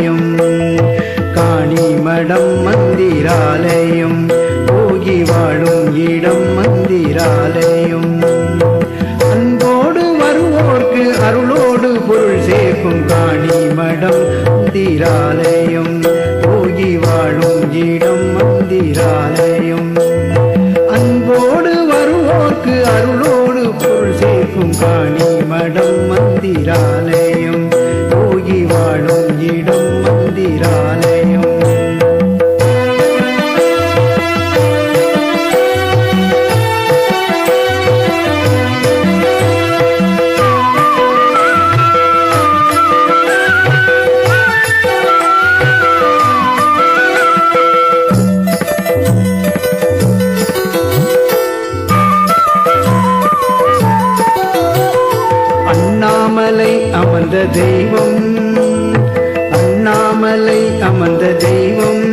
மந்திராலயம் காணிமடம் மந்திராலயம் போகி வாழும் இடம் மந்திராலயம் அன்போடு வருவோர்க்கு அருளோடு பொருள் சேர்க்கும் காணிமடம் மந்திராலயம் போகி வாழும் இடம் மந்திராலயம் அன்போடு வருவோர்க்கு அருளோடு பொருள் சேர்க்கும் காணிமடம் மந்திராலயம் போகி வாழும் இடம் மந்திராலயம் அண்ணாமலை அமர்ந்த தெய்வம் அண்ணாமலை அமர்ந்த தெய்வம்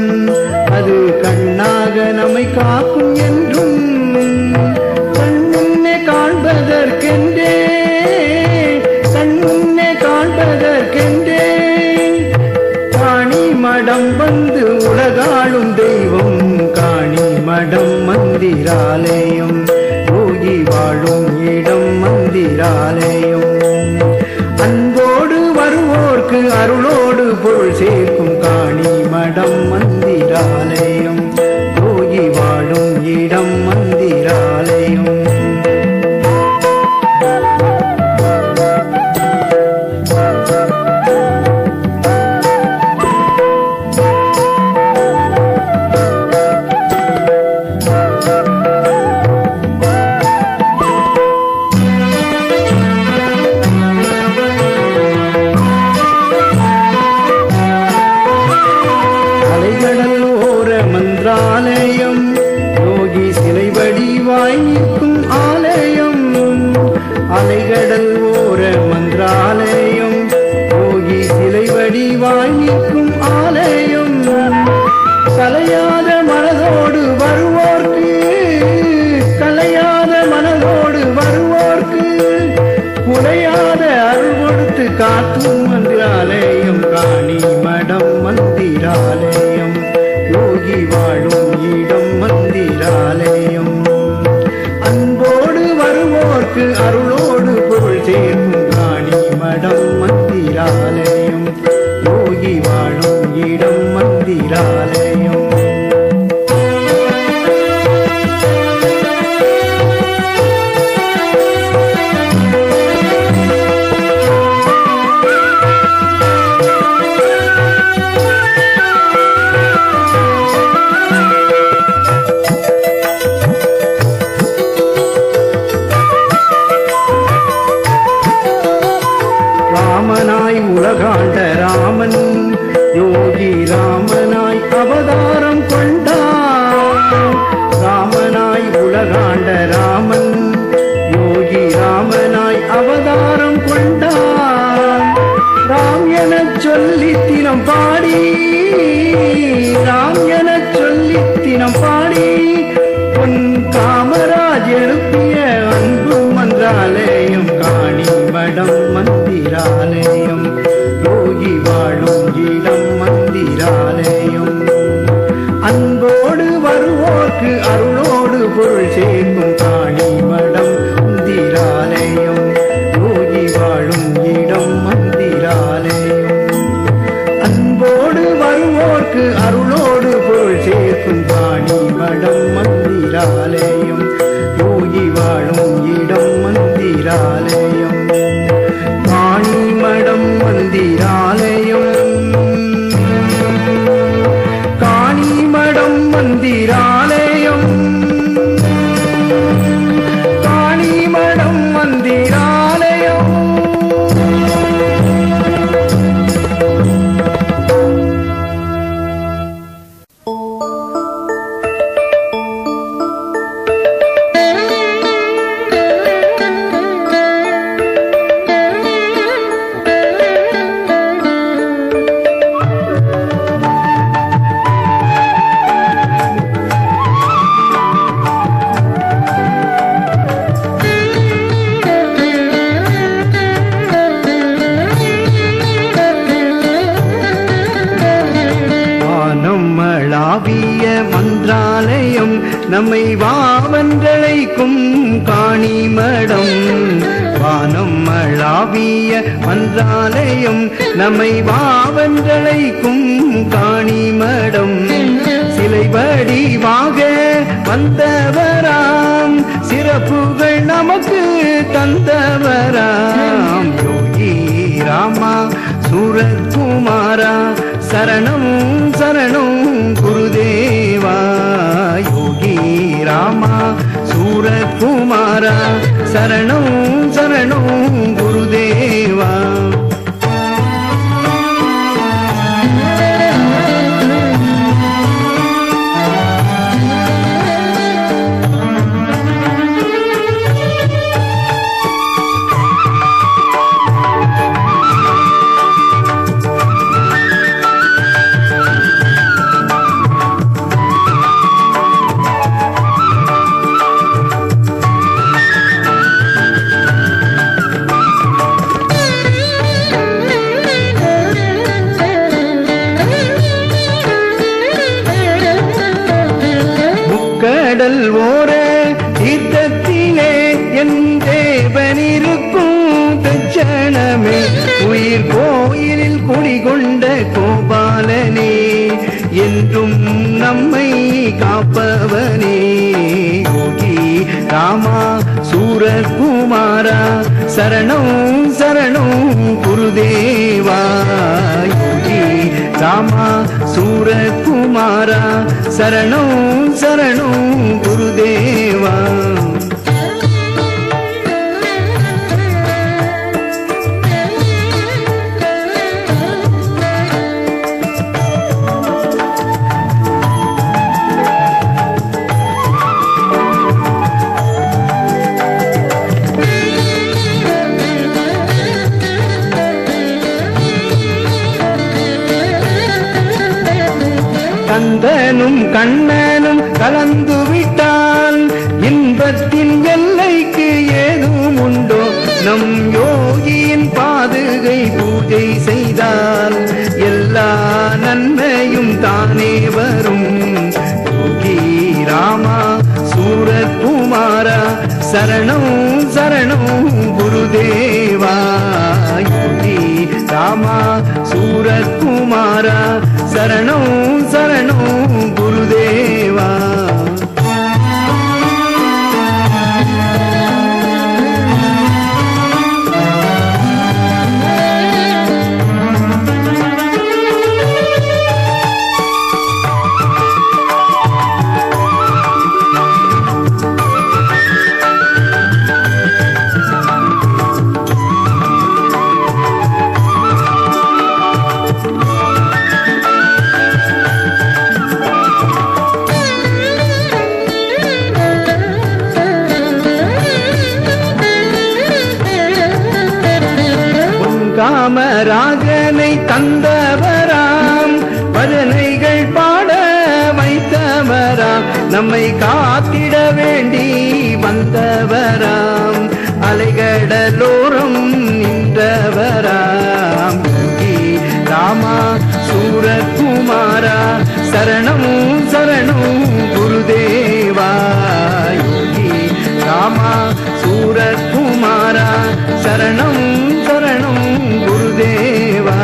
அது கண்ணாக நம்மை காக்கும் என்றும் கண்முன்னே காண்பதற்கென்றே கண்முன்னே காண்பதற்கென்றே காணிமடம் வந்து உலகாளும் தெய்வம் காணிமடம் மந்திராலயம் போகி வாழும் இடம் மந்திராலயம் அன்போடு வருவோர்க்கு அருளோடு பொருள் சேர்க்கும் காணிமடம் மந்திராலயம் போகி வாழும் இடம் மந்திராலயம் மந்திராலயம் யோகி சிலை வடிவாய் நிற்கும் ஆலயம் அலைகடல் ஓர மந்திராலயம் யோகி சிலை வடிவாய் நிற்கும் ஆலயம் கலையாத மனதோடு வருவோர்க்கு கலையாத மனதோடு வருவோர்க்கு குலையாத அருள் கொடுத்து காக்கும் மந்திராலயம் காணிமடம் மந்திராலயம் யோகி வாழும் இடம் மந்திராலயம் அன்போடு வருவோர்க்கு அருளோடு பொருள் சேர்க்கும் காணிமடம் மந்திராலயம் யோகி வாழும் இடம் நம்மை வாவன்றழைக்கும் காணிமடம் வானம் அளாவிய மன்றாலயம் நம்மை வாவன்றழைக்கும் காணிமடம் சிலை வடிவாக வந்தவராம் சிறப்புகள் நமக்கு தந்தவராம் யோகி ராமா சூரத்குமாரா சரணம் சரணம் குருதேவா யோகி ராமா சூரத்குமாரா சரணம் சரணம் குருதேவா கடல் ஓர தீர்த்தத்திலே என் தேவனிருக்கும் தட்சணமே உயிர் கோயிலில் குடிகொண்ட கோபாலனே என்றும் நம்மை காப்பவனே யோகி ராமா சூரத்குமாரா சரணம் சரணம் குருதேவா யோகி ராமா சூரத்குமாரா சரணம் சரணம் குருதேவா கந்தனும் கண்ணனும் கலந்து விட்டால் இன்பத்தின் எல்லைக்கு ஏதும் உண்டோ நம் யோகியின் பாதுகை பூஜை செய்தால் எல்லா நன்மையும் தானே வரும் யோகி ராமா சூரத்குமாரா சரணம் சரணம் குருதேவா யோகி ராமா சூரத்குமாரா சரணம் சரணம் குருதேவா காமராஜனை தந்தவராம் பஜனைகள் பாட வைத்தவராம் நம்மை காத்திட வேண்டி வந்தவராம் அலைகடலோரம் நின்றவராம் யோகி ராமா சூரத்குமாரா சரணம் சரணம் குருதேவா யோகி ராமா சூரத்குமாரா சரணம் சரணம் குருதேவா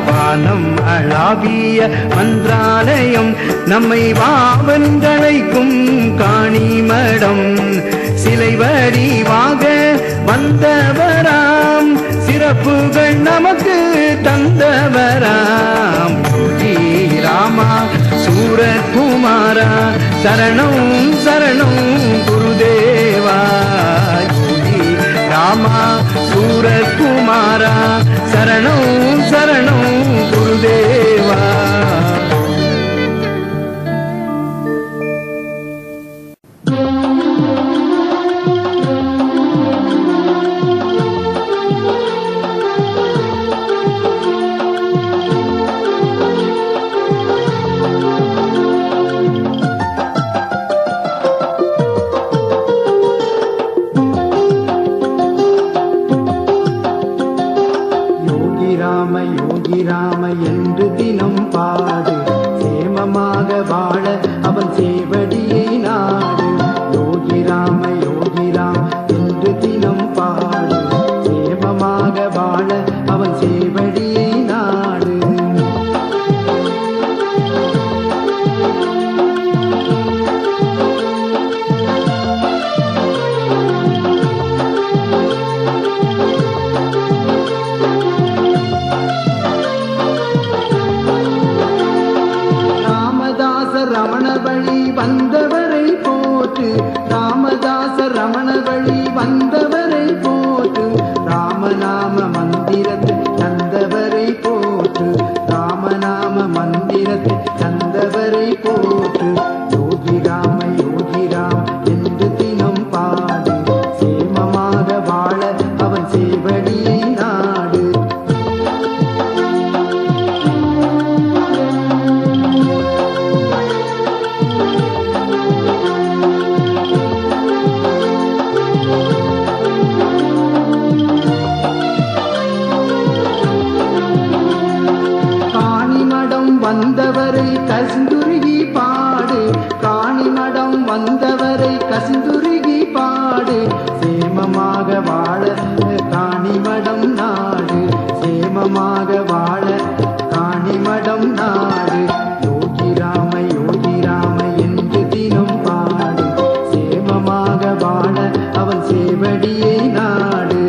வானம் அளாவிய மன்றாலயம் நம்மை வாவன்றழைக்கும் காணிமடம் சிலை வடிவாக வந்தவராம் சிறப்புகள் நமக்கு தந்தவராம் யோகி ராமா சூரத்குமாரா சரணம் சரணம் குருதேவா யோகி ராமா சூரத்குமாரா சரணம் சரணம் குருதேவா யோகி ராம என்று தினம் பாடு சேமமாக வாழ அவன் சேவடியை நான் ரமண வழி வந்தவரை போற்று, ராமதாச ரமண வழி வந்தவரை போற்று, ராமநாம மந்திரத்தை தந்தவரை போற்று, ராமநாம மந்திரத்தை தந்தவரை போற்று. யோகி ராம என்று தினம் பாடு, சேமமாக வாழ அவன் சேவடியை நாடு. வந்தவரை கசிந்துருகி பாடு, காணிமடம் வந்தவரை கசிந்துருகி பாடு, சேமமாக வாழ காணிமடம் நாடு, சேமமாக வாழ காணிமடம் நாடு. யோகி ராம என்று தினம் பாடு, சேமமாக வாழ அவன் சேவடியை நாடு.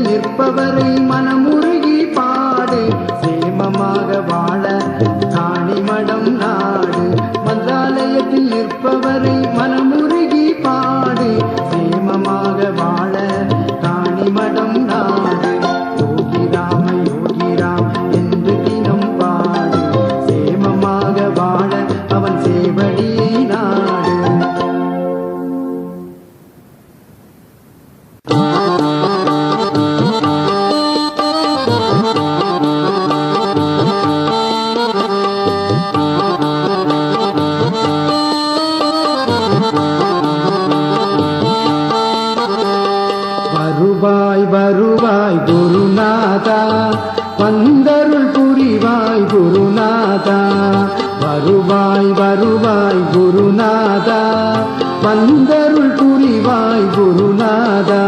நிற்பவரை மனமுருகி பாடு, சேமமாக வாழ காணிமடம் நாடு. மந்திராலயத்தில் நிற்பவரை மனமுருகி பாடு, சேமமாக வாழ காணிமடம் நாடு. யோகி ராம என்று தினம் பாடு, சேமமாக வாழ அவன் சேவடியை நாடு. வருவாய் வருவாய் குருநாதா, வந்தருள் புரிவாய் குருநாதா. வருவாய் வருவாய் குருநாதா, வந்தருள் புரிவாய் குருநாதா.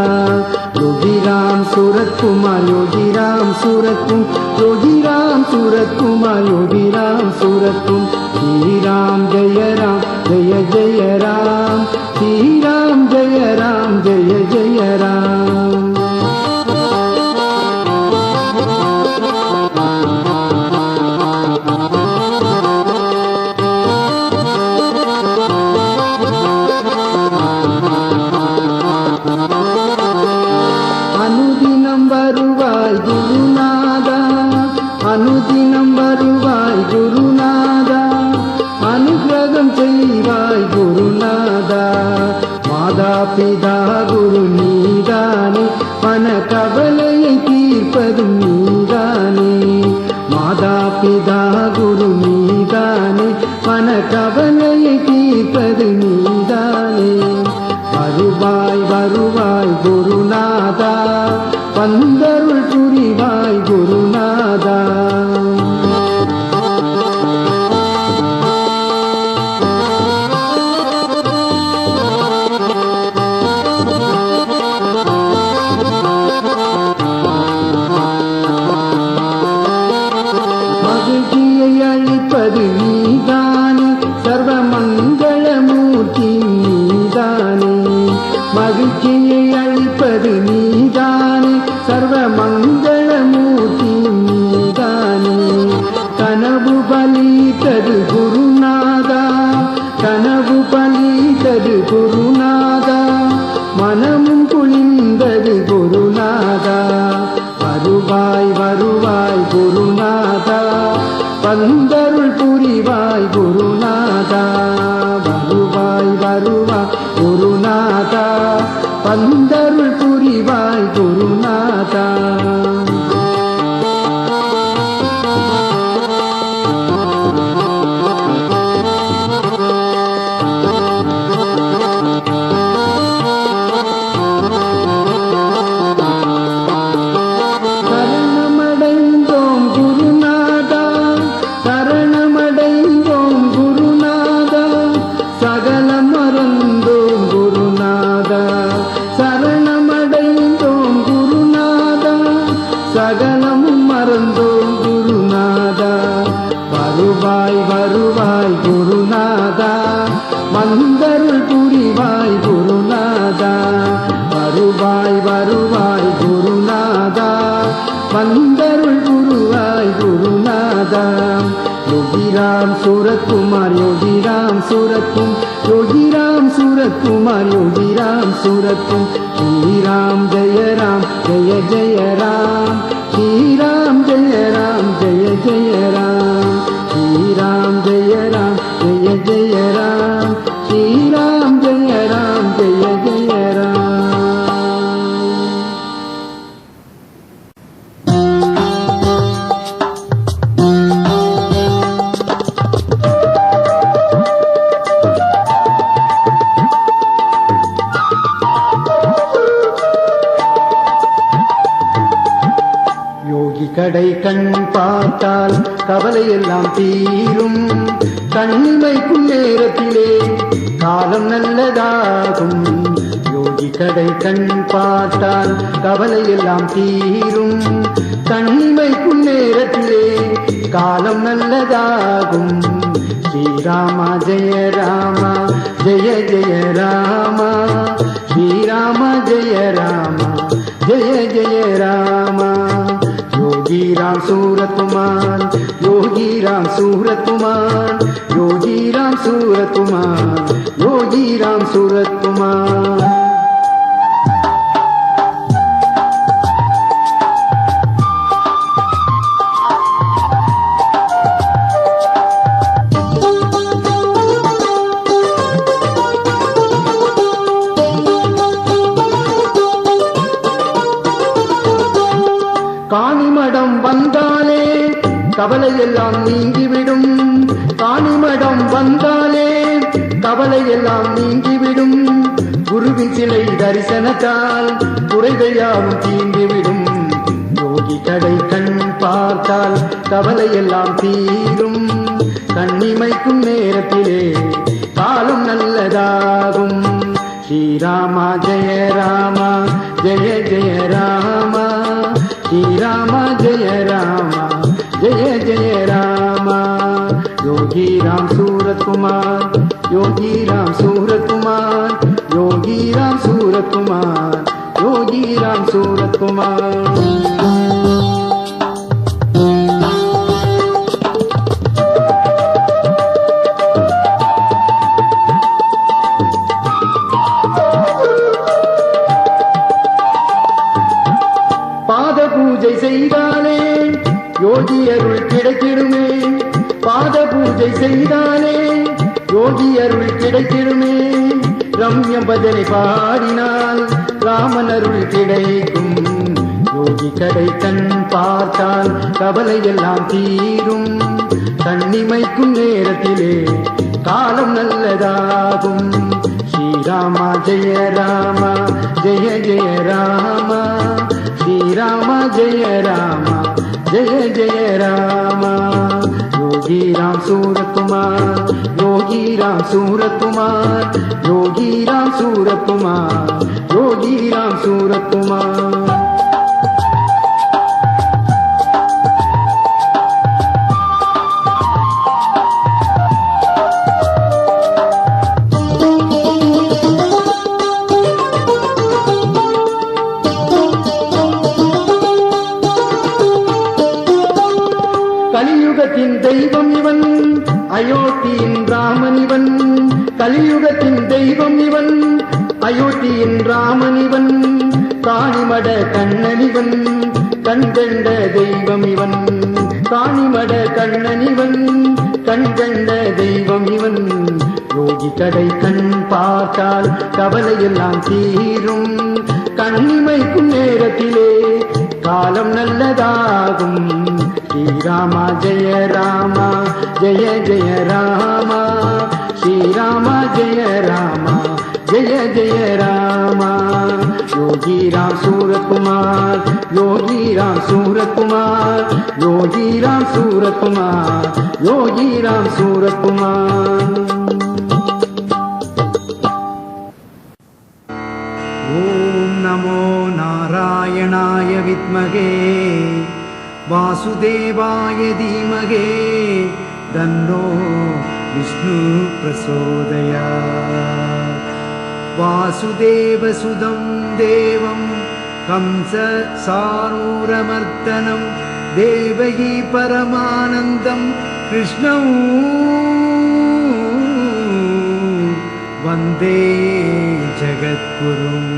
யோகிராம் சூரத்குமார் யோகிராம் சூரத்கும், யோகிராம் சூரத்குமார் யோகிராம் சூரத்கும். ஸ்ரீராம் ஜெய ராம் ஜெய ஜெய ராம், ஸ்ரீராம் ஜெய ராம் ஜெய ஜெய ராம். அனுதினம் வருவாய் குருநாதா, அனுதினம் வருவாய் குருநாதா, அனுகிரகம் செய்வாய் குருநாதா. மாதா பிதா குரு நீதானே, மன கவலையை தீர்ப்பதும் நீதானே. மாதா பிதா குரு நீதானே, மன கவலையை தீர்ப்பது நீதானே. வருவாய் வருவாய் குருநாதா, வந்தருள் புரிவாய் குருநாதா. மகிழ்ச்சியை அளிப்பது நீதானே, சர்வ மங்களமூர்த்தி நீதானே. மகிழ்ச்சியை அளிப்பது நீதானே, சர்வ மங்களமூர்த்தி நீதானே. கனவு பலித்தது குருநாதா, கனவு பலித்தது குருநாதா, மனமும் குளிர்ந்தது குருநாதா. வருவாய் வருவாய் குருநாதா, வந்தருள் புரிவாய் குருநாதா. வருவாய் வருவாய் குருநாதா, வந்தருள் புரிவாய் குருநாதா. சரணமடைந்தோம் குருநாதா, சரணமடைந்தோம் குருநாதா, சகலம் மறந்தோம் குருநாதா. சரணமடைந்தோம் குருநாதா, சகலமும் மறந்தோம் குருநாதா. வருவாய் வருவாய் குருநாதா, வந்தருள் புரிவாய் குருநாதா. வருவாய் வருவாய் குருநாதா, வந்தருள் புரிவாய் குருநாதா. யோகிராம் சூரத்குமார் யோகிராம் சூரத்தும், யோகிராம் சூரத்குமார் யோகிராம் சூரத்தும். ஸ்ரீராம் ஜெய ராம் ஜெய ஜெய ராம், ஸ்ரீராம் ஜெய ராம் ஜெய ஜெய ராம். ஸ்ரீராம் ஜெய ராம் ஜெய ஜெய ராம், ஸ்ரீராம் ஜெய ராம் ஜெய ஜெய ராம். கடை கண் பார்த்தால் கவலையெல்லாம் தீரும், கண்ணிமைக்கும் நேரத்திலே காலம் நல்லதாகும். யோகி கடை கண் பார்த்தால் கவலையெல்லாம் தீரும், கண்ணிமைக்கும் நேரத்திலே காலம் நல்லதாகும். ஸ்ரீராமா ஜெய ராமா ஜெய ஜெய ராமா, ஸ்ரீராமா ஜெய ராமா ஜெய ஜெய ராமா. யோகிராம் சூரத்குமார் யோகிராம் சூரத்குமார், யோகிராம் சூரத்குமார் யோகிராம் சூரத்குமார். காணிமடம் வந்தாலே கவலையெல்லாம் நீங்கிவிடும், காணிமடம் வந்தாலே கவலையெல்லாம் நீங்கிவிடும். குருவின் சிலை தரிசனத்தால் குறைகள் யாவும் தீர்ந்துவிடும். யோகி கடை கண் பார்த்தால் கவலையெல்லாம் தீரும், கண்ணிமைக்கும் நேரத்திலே காலம் நல்லதாகும். ஸ்ரீராமா ஜெய ராமா ஜெய ஜெய ராமா, ஸ்ரீராமா ஜெய ராமா ஜெய ஜெய ராமா. யோகிராம் சூரத்குமார் யோகிராம் சூரத்குமார், யோகிராம் சூரத்குமார் யோகிராம் சூரத்குமார். பூஜை செய்தாலே யோகி அருள் கிடைத்திடுமே, பாத பூஜை செய்தாலே யோகி அருள் கிடைத்திடுமே. ரம்ய பஜனை பாடினால் ராமன் அருள் கிடைக்கும். யோகி கடை கண் பார்த்தால் கவலையெல்லாம் தீரும், கண்ணிமைக்கும் நேரத்திலே காலம் நல்லதாகும். ஸ்ரீராமா ஜெய ராமா ஜெய ஜெய ராமா, ஸ்ரீராமா ஜெய ராமா ஜெய ஜெய ராமா. யோகிராம் சூரத்குமார் யோகிராம் சூரத்குமார், யோகிராம் சூரத்குமார் யோகிராம் சூரத்குமார். கலியுகத்தின் தெய்வம் இவன், அயோத்தியின் ராமன் இவன். கலியுகத்தின் தெய்வம் இவன், அயோத்தியின் ராமன் இவன். காணிமட கண்ணன் இவன், கண்கண்ட தெய்வம் இவன். காணிமட கண்ணன் இவன், கண்கண்ட தெய்வம் இவன். யோகி கடை கண் பார்த்தால் கவலையெல்லாம் தீரும், கண்ணிமைக்கும் நேரத்திலே காலம் நல்லதாகும். ஸ்ரீராமா ஜெய ராமா ஜெய ஜெய ராமா, ஸ்ரீராமா ஜெய ராமா ஜெய ஜெய ராமா. யோகிராம் சூரத்குமார் யோகிராம் சூரத்குமார், யோகிராம் சூரத்குமார் யோகிராம் சூரத்குமார். ஓம் நமோ நாராயணாய வித்மகே வாசுதேவாய தீமகே तन्नो विष्णु प्रचोदयात्। वासुदेवसुतं देवं कंस सारूरमर्दनं देवकी परमानन्दं कृष्णं वन्दे जगद्गुरुम्।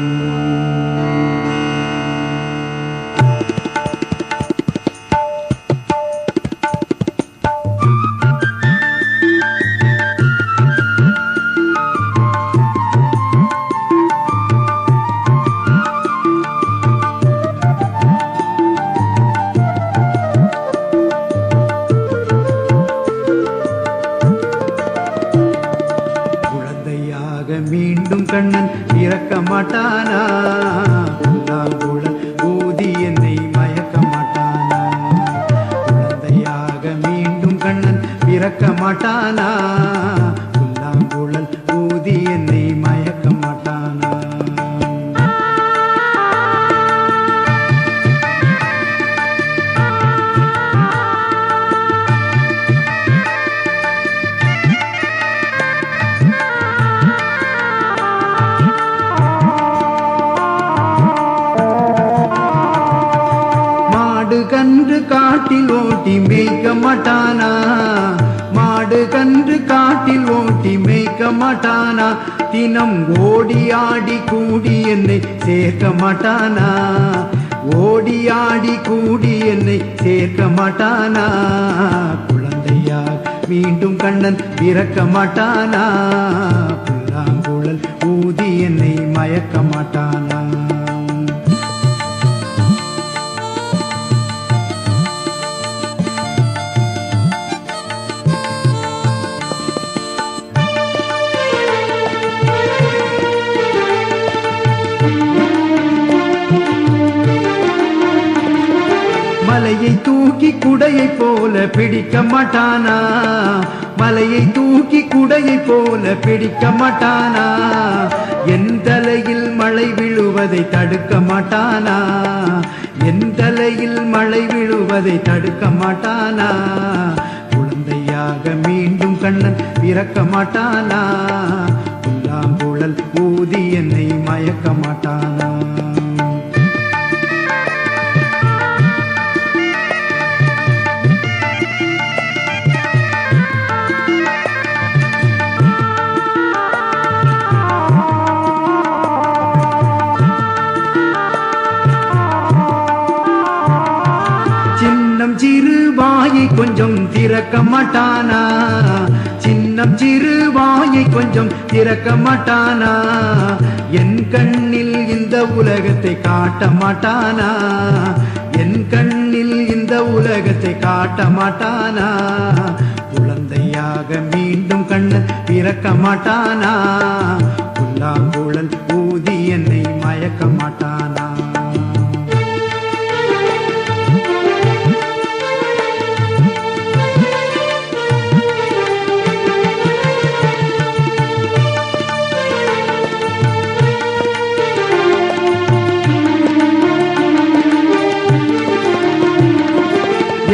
மீண்டும் கண்ணன் பிறக்க மாட்டானா, புல்லாங்குழல் ஊதி என்னை மயக்க மாட்டானா. குழந்தையாக மீண்டும் கண்ணன் பிறக்க மாட்டானா, புல்லாங்குழல் ஊதி என்னை மயக்க மாட்டானா. கன்று காட்டில் ஓட்டி மேய்க்க மாட்டானா, மாடு கன்று காட்டில் ஓட்டி மேய்க்க மாட்டானா. தினம் ஓடி ஆடி கூடி என்னை சேர்க்க மாட்டானா, ஓடி ஆடி கூடி என்னை சேர்க்க மாட்டானா. குழந்தையாக மீண்டும் கண்ணன் பிறக்க மாட்டானா, புல்லாங்குழல் ஊதி என்னை மயக்க மாட்டானா. மலையை தூக்கி குடையை போல பிடிக்க மாட்டானா, மலையை தூக்கி குடையை போல பிடிக்க மாட்டானா. என் தலையில் மழை விழுவதை தடுக்க மாட்டானா, என் தலையில் மழை விழுவதை தடுக்க மாட்டானா. குழந்தையாக மீண்டும் கண்ணன் பிறக்க மாட்டானா, புல்லாங்குழல் ஊதி என்னை மயக்க மாட்டானா. சின்னம் சிறு வாயை கொஞ்சம் திறக்க மாட்டானா, சின்னம் சிறு வாயை கொஞ்சம் திறக்க மாட்டானா. என் கண்ணில் இந்த உலகத்தை காட்ட மாட்டானா, என் கண்ணில் இந்த உலகத்தை காட்ட மாட்டானா. குழந்தையாக மீண்டும் கண்ணன் பிறக்க மாட்டானா, புல்லாங்குழல் ஊதி என்னை மயக்க மாட்டானா.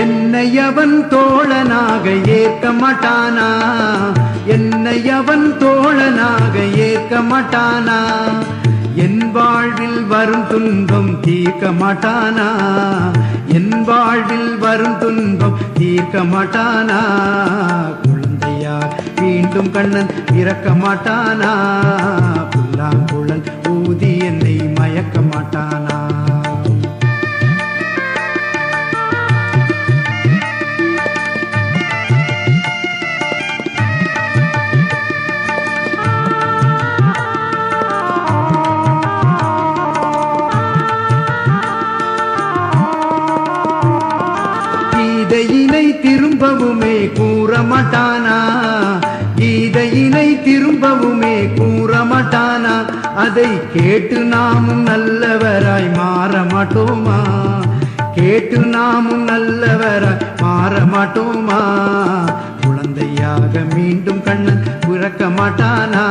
என்னை அவன் தோழனாக ஏற்க மாட்டானா, என்னை அவன் தோழனாக ஏற்க மாட்டானா. என் வாழ்வில் வரும் துன்பம் தீர்க்க மாட்டானா, என் வாழ்வில் வரும் துன்பம் தீர்க்க மாட்டானா. குழந்தையாக மீண்டும் கண்ணன் பிறக்க மாட்டானா, புல்லாங்குழல் ஊதி என்னை மயக்க மாட்டானா. கீதையினை திரும்பவுமே கூற மாட்டானா, கீதையினை திரும்பவுமே கூற மாட்டானா. அதை கேட்டு நாமும் நல்லவராய் மாற மாட்டோமா, கேட்டு நாமும் நல்லவராய் மாற மாட்டோமா. குழந்தையாக மீண்டும் கண்ணன் பிறக்க மாட்டானா,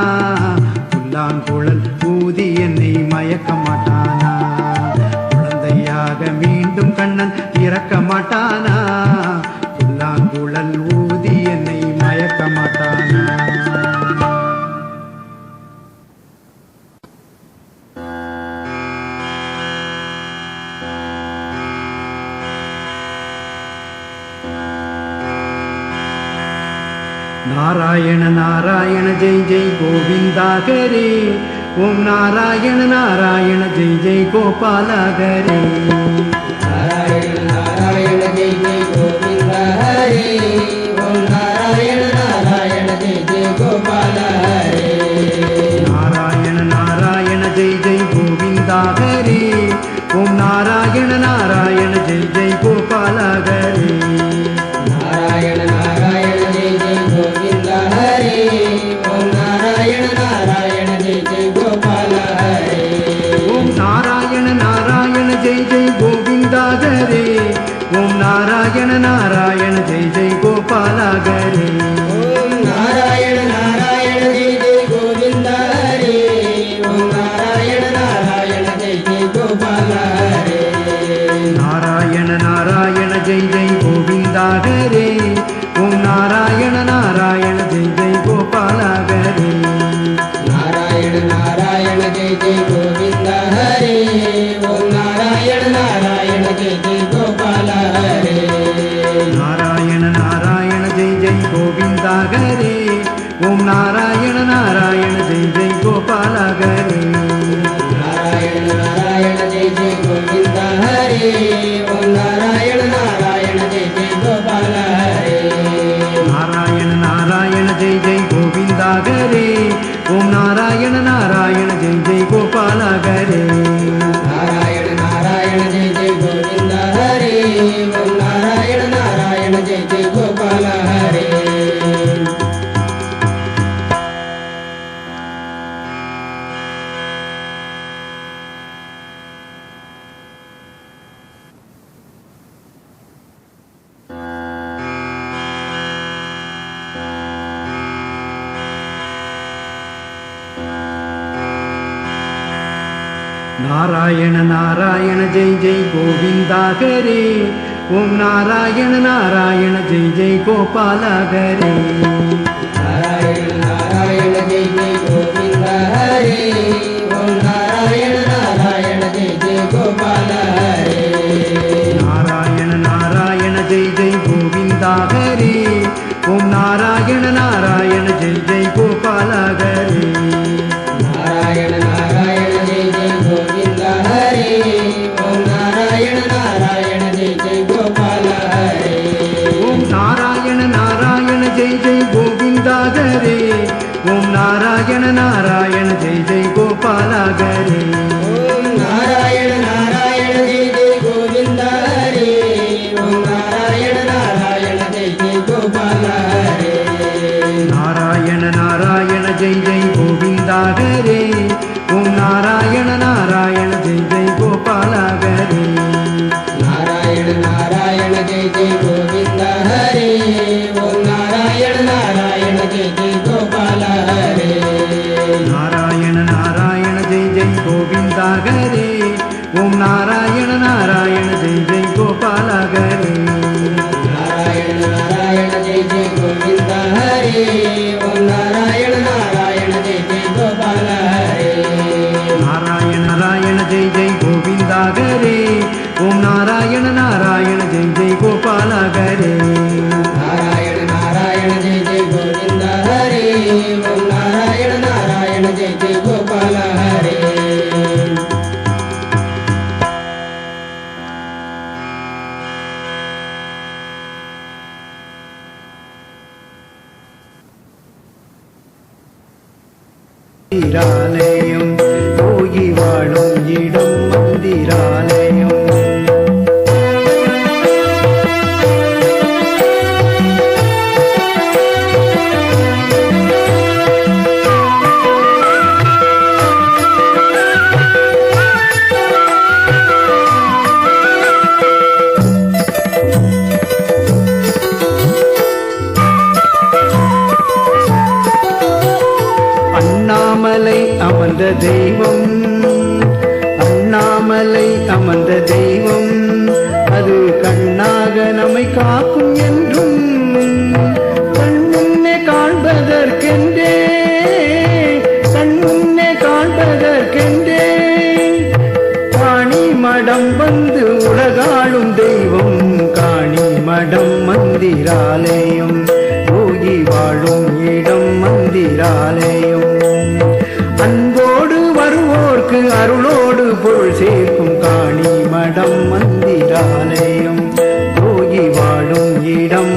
புல்லாங்குழல் ஊதி என்னை மயக்க மாட்டானா. குழந்தையாக மீண்டும் கண்ணன் பிறக்க மாட்டானா, புல்லாங்குழல் ஊதி என்னை நாராயண நாராயண ஜெய் ஜெய் கோவிந்தா ஹரே. ஓம் நாராயண நாராயண ஜெய் ஜெய் கோபாலா ஹரே. நாராயண நாராயண ஜெய் ஜெய் கோவிந்தா ஹரே. ஓம் நாராயண நாராயண ஜெய் ஜெய் கோபாலா ஹரே. நாராயண நாராயண ஜெய் ஜெய் கோவிந்தா ஹரே. ஓம் நாராயண நாராயண ஜெய் ஜெய் கோபாலா ஹரே. நாராயண நாராயண ஜெய் ஜெய் கோவிந்தா ஹரே. ஓம் நாராயண நாராயண ஜெய் ஜெய் கோபாலா ஹரே. ஓம் நாராயண நாராயண ஜெய் ஜெய் கோவிந்தா ஹரே. ஓம் நாராயண நாராயண ஜெய் ஜெய் கோபாலா ஹரே. ஓம் நாராயண நாராயண ஜெய் ஜெய் கோவிந்தா ஹரே. ஓம் நாராயண நாராயண ஜெய் ஜெய் கோபாலா ஹரே. நாராயண நாராயண ஜெய் ஜெய் கோவிந்தா ஹரே. ஓம் நாராயண நாராயண ஜெய் ஜெய் கோபாலா ஹரே. நாராயண நாராயண ஜெய் ஜெய் கோவிந்தா ஹரே. ஓம் நாராயண நாராயண ஜெய் ஜெய் கோபாலா ஹரே. நாராயண நாராயண ஜெய் ஜெய் கோவிந்தா ஹரே. ஓம் நாராயண நாராயண ஜெய் ஜெய் கோபாலா ஹரே. நாராயண நாராயண ஜெய் ஜெய் கோவிந்தா ஹரே. ஓம் நாராயண நாராயண ஜெய் ஜெய் கோபாலா ஹரே. நாராயண நாராயண ஜெய் ஜெய் கோவிந்தா ஹரே. ஓம் நாராயண நாராயண ஜெய் ஜெய் கோபாலா ஹரே. நாராயண நாராயண ஜெய் ஜெய் கோவிந்தா ஹரே. ஓம் நாராயண நாராயண ஜெய் ஜெய் கோபாலா ஹரே. நாராயண நாராயண ஜெய் ஜெய் கோவிந்தா ஹரே. ஓம் நாராயண நாராயண ஜெய் ஜெய் கோபாலா ஹரே. நாராயண நாராயண ஜெய் ஜெய் கோவிந்தா ஹரே. ஓம் நாராயண நாராயண ஜெய் ஜெய் கோபாலா ஹரே. நாராயண நாராயண ஜெய் ஜெய் கோவிந்தா ஹரே. ஓம் நாராயண நாராயண ஜெய் ஜெய் கோபாலா ஹரே. நாராயண நாராயண ஜெய் ஜெய் கோவிந்தா ஹரே. ஓம் நாராயண நாராயண ஜெய் ஜெய் கோபாலா ஹரே. ஓம் நாராயண நாராயண ஜெய் ஜெய் கோவிந்தா ஹரே. ஓம் நாராயண நாராயண ஜெய் ஜெய் கோபாலா ஹரே. ஓம் நாராயண நாராயண ஜெய் ஜெய் கோவிந்தா ஹரே. ஓம் நாராயண நாராயண ஜெய் ஜெய் கோபாலா ஹரே. நாராயண நாராயண ஜெய் ஜெய் கோவிந்தா ஹரே. ஓம் நாராயண நாராயண ஜெய் ஜெய் கோபாலா ஹரே. நாராயண நாராயண ஜெய் ஜெய் கோவிந்தா ஹரே. ஓம் நாராயண நாராயண ஜெய் ஜெய் கோபாலா ஹரே. நாராயண நாராயண ஜெய் ஜெய் கோவிந்தா ஹரே. ஓம் நாராயண நாராயண ஜெய் ஜெய் கோபாலா ஹரே. நாராயண நாராயண ஜெய் ஜெய் கோவிந்தா ஹரே. ஓம் நாராயண நாராயண ஜெய் ஜெய் கோபாலா ஹரே. நாராயண நாராயண ஜெய் ஜெய் கோவிந்தா ஹரே. ஓம் நாராயண நாராயண ஜெய் ஜெய் கோபாலா ஹரே. நாராயண நாராயண ஜெய் ஜெய் கோவிந்தா ஹரே. ஓம் நாராயண நாராயண ஜெய் ஜெய் கோபாலா ஹரே. மந்திராலயம் போகி வாழும் இடம் மந்திராலயம். அண்ணாமலை அமர்ந்த தெய்வம், அண்ணாமலை அமர்ந்த தெய்வம், அது கண்ணாக நம்மை காக்கும் என்றும் கண்முன்னே காண்பதற்கென்றே, கண்முன்னே காண்பதற்கென்றே காணி மடம் வந்து உலகாளும் தெய்வம், காணி மடம் மந்திராலயம் யோகி வாழும் இடம் மந்திராலயம் அன்போடு வருவோர்க்கு அருளோடு பொருள் சேர்க்கும் காணி மடம் மந்திராலயம் யோகி வாழும் இடம்